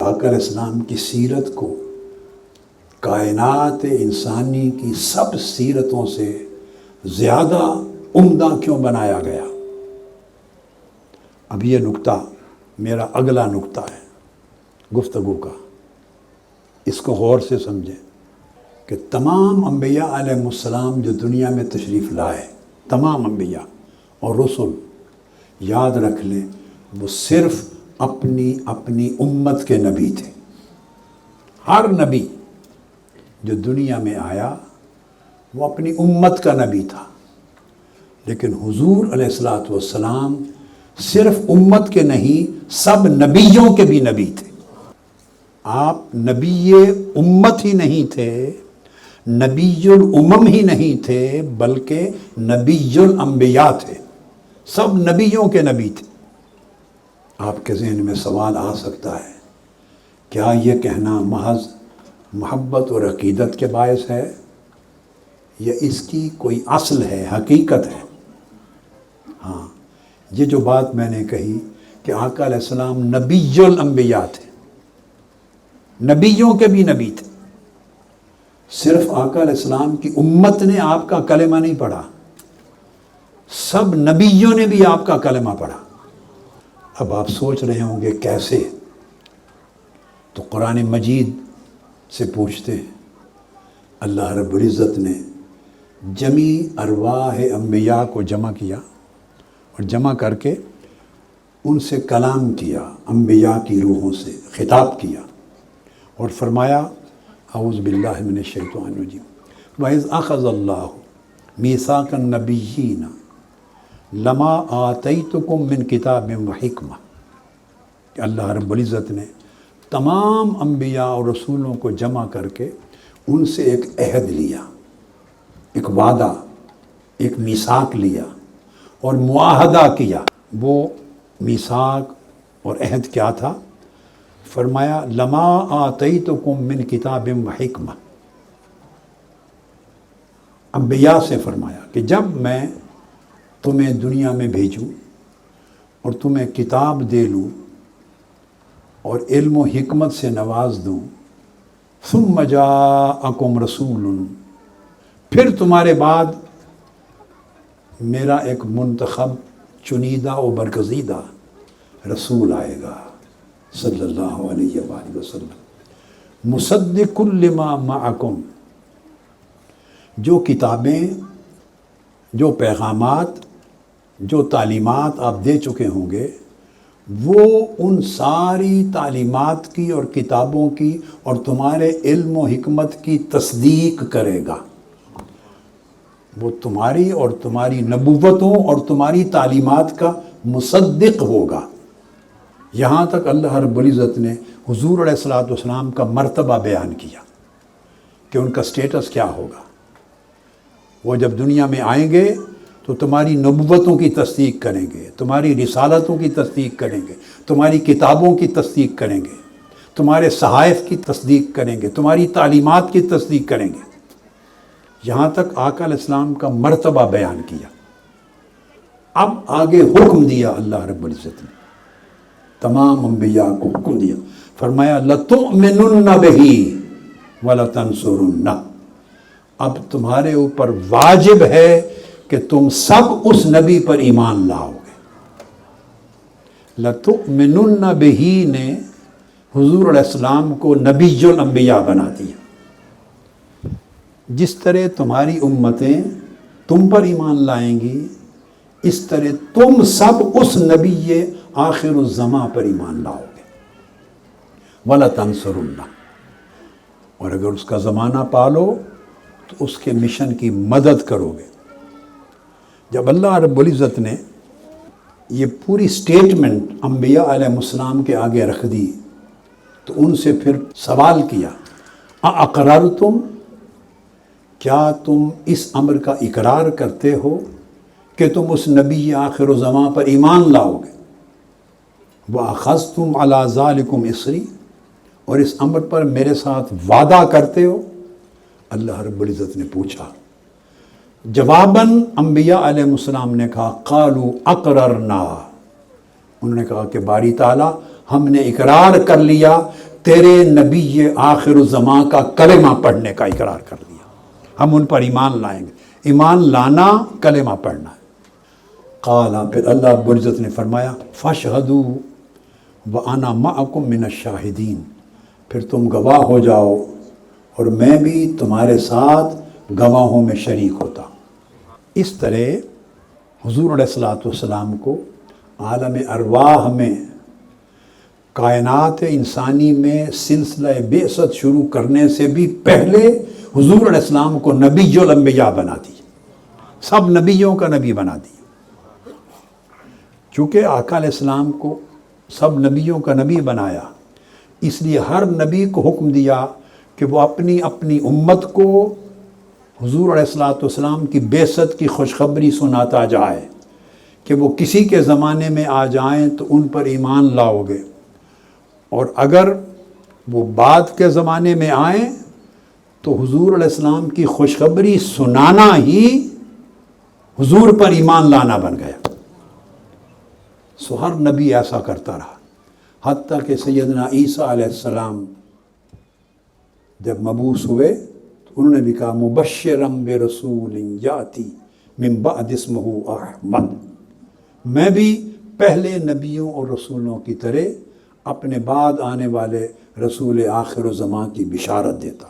آقا علیہ السلام کی سیرت کو کائنات انسانی کی سب سیرتوں سے زیادہ عمدہ کیوں بنایا گیا؟ اب یہ نقطہ میرا اگلا نقطہ ہے گفتگو کا، اس کو غور سے سمجھیں کہ تمام انبیاء علیہ السلام جو دنیا میں تشریف لائے، تمام انبیاء اور رسل، یاد رکھ لیں وہ صرف اپنی امت کے نبی تھے۔ ہر نبی جو دنیا میں آیا وہ اپنی امت کا نبی تھا، لیکن حضور علیہ الصلوۃ والسلام صرف امت کے نہیں سب نبیوں کے بھی نبی تھے۔ آپ نبی امت ہی نہیں تھے، نبی الامم ہی نہیں تھے، بلکہ نبی الانبیاء تھے، سب نبیوں کے نبی تھے۔ آپ کے ذہن میں سوال آ سکتا ہے، کیا یہ کہنا محض محبت اور عقیدت کے باعث ہے یا اس کی کوئی اصل ہے، حقیقت ہے؟ ہاں، یہ جو بات میں نے کہی کہ آقا علیہ السلام نبی الانبیاء تھے، نبیوں کے بھی نبی تھے، صرف آقا علیہ السلام کی امت نے آپ کا کلمہ نہیں پڑھا، سب نبیوں نے بھی آپ کا کلمہ پڑھا۔ اب آپ سوچ رہے ہوں گے کیسے؟ تو قرآن مجید سے پوچھتے ہیں۔ اللہ رب العزت نے جمی ارواح انبیاء کو جمع کیا اور جمع کر کے ان سے کلام کیا، انبیاء کی روحوں سے خطاب کیا اور فرمایا اعوذ باللہ من الشیطان الرجیم وَإِذْ أَخَذَ اللَّهُ مِيثَاقَ النَّبِيِّينَ لَمَا آتَيْتُكُم مِّن كِتَابٍ وَحِکْمَةٍ کہ اللہ رب العزت نے تمام انبیاء اور رسولوں کو جمع کر کے ان سے ایک عہد لیا، ایک وعدہ، ایک میثاق لیا اور معاہدہ کیا۔ وہ میثاق اور عہد کیا تھا؟ فرمایا لما آتیتکم من کتاب و حکمہ، انبیاء سے فرمایا کہ جب میں تمہیں دنیا میں بھیجوں اور تمہیں کتاب دے لوں اور علم و حکمت سے نواز دوں، ثم جاءکم رسول، پھر تمہارے بعد میرا ایک منتخب چنیدہ و برگزیدہ رسول آئے گا صلی اللہ علیہ وآلہ وسلم، مصدق لما معکم، جو کتابیں، جو پیغامات، جو تعلیمات آپ دے چکے ہوں گے، وہ ان ساری تعلیمات کی اور کتابوں کی اور تمہارے علم و حکمت کی تصدیق کرے گا۔ وہ تمہاری اور تمہاری نبوتوں اور تمہاری تعلیمات کا مصدق ہوگا۔ یہاں تک اللہ رب العزت نے حضور علیہ الصلوۃ والسلام کا مرتبہ بیان کیا کہ ان کا سٹیٹس کیا ہوگا۔ وہ جب دنیا میں آئیں گے تو تمہاری نبوتوں کی تصدیق کریں گے، تمہاری رسالتوں کی تصدیق کریں گے، تمہاری کتابوں کی تصدیق کریں گے، تمہارے صحائف کی تصدیق کریں گے، تمہاری تعلیمات کی تصدیق کریں گے۔ یہاں تک آقا علیہ السلام کا مرتبہ بیان کیا۔ اب آگے حکم دیا اللہ رب العزت نے، تمام انبیاء کو حکم دیا، فرمایا لَتُؤْمِنُنَّ بِهِ وَلَتَنْصُرُنَّ، اب تمہارے اوپر واجب ہے کہ تم سب اس نبی پر ایمان لاؤ گے۔ لَتُؤْمِنُنَّ بِهِ نے حضور علیہ السلام کو نبی الانبیاء بنا دیا۔ جس طرح تمہاری امتیں تم پر ایمان لائیں گی، اس طرح تم سب اس نبی آخر الزماں پر ایمان لاؤ گے۔ وَلَتَنْصُرُنَّ، اور اگر اس کا زمانہ پالو تو اس کے مشن کی مدد کرو گے۔ جب اللہ رب العزت نے یہ پوری سٹیٹمنٹ انبیاء علیہ السلام کے آگے رکھ دی تو ان سے پھر سوال کیا اَأَقْرَرْتُمْ، کیا تم اس امر کا اقرار کرتے ہو کہ تم اس نبی آخر الزماں پر ایمان لاؤ گے؟ وَأَخَذْتُمْ عَلَىٰ ذَلِكُمْ إِصْرِي، اور اس امر پر میرے ساتھ وعدہ کرتے ہو؟ اللہ رب العزت نے پوچھا۔ جواباً انبیاء علیہ السلام نے کہا قالوا اقررنا، انہوں نے کہا کہ باری تعالیٰ ہم نے اقرار کر لیا تیرے نبی آخر الزماں کا کلمہ پڑھنے کا اقرار کر لیا، ہم ان پر ایمان لائیں گے۔ ایمان لانا کلمہ پڑھنا ہے۔ قال، پھر اللہ رب العزت نے فرمایا فاشہدوا وانا معکم من الشاہدین، پھر تم گواہ ہو جاؤ اور میں بھی تمہارے ساتھ گواہوں میں شریک ہوتا ہوں۔ اس طرح حضور علیہ الصلوۃ والسلام کو عالم ارواح میں، کائنات انسانی میں سلسلہ بعثت شروع کرنے سے بھی پہلے حضور علیہ السلام کو نبی الانبیاء بنا دی، سب نبیوں کا نبی بنا دی۔ چونکہ آقا علیہ السلام کو سب نبیوں کا نبی بنایا، اس لیے ہر نبی کو حکم دیا کہ وہ اپنی اپنی امت کو حضور علیہ الصلوۃ والسلام کی بعثت کی خوشخبری سناتا جائے کہ وہ کسی کے زمانے میں آ جائیں تو ان پر ایمان لاؤ گے، اور اگر وہ بعد کے زمانے میں آئیں تو حضور علیہ السلام کی خوشخبری سنانا ہی حضور پر ایمان لانا بن گیا۔ سو ہر نبی ایسا کرتا رہا، حتیٰ کہ سیدنا عیسیٰ علیہ السلام جب مبعوث ہوئے تو انہوں نے بھی کہا مبشرم برسول یاتی من بعد اسمہ احمد، میں بھی پہلے نبیوں اور رسولوں کی طرح اپنے بعد آنے والے رسول آخر الزمان کی بشارت دیتا۔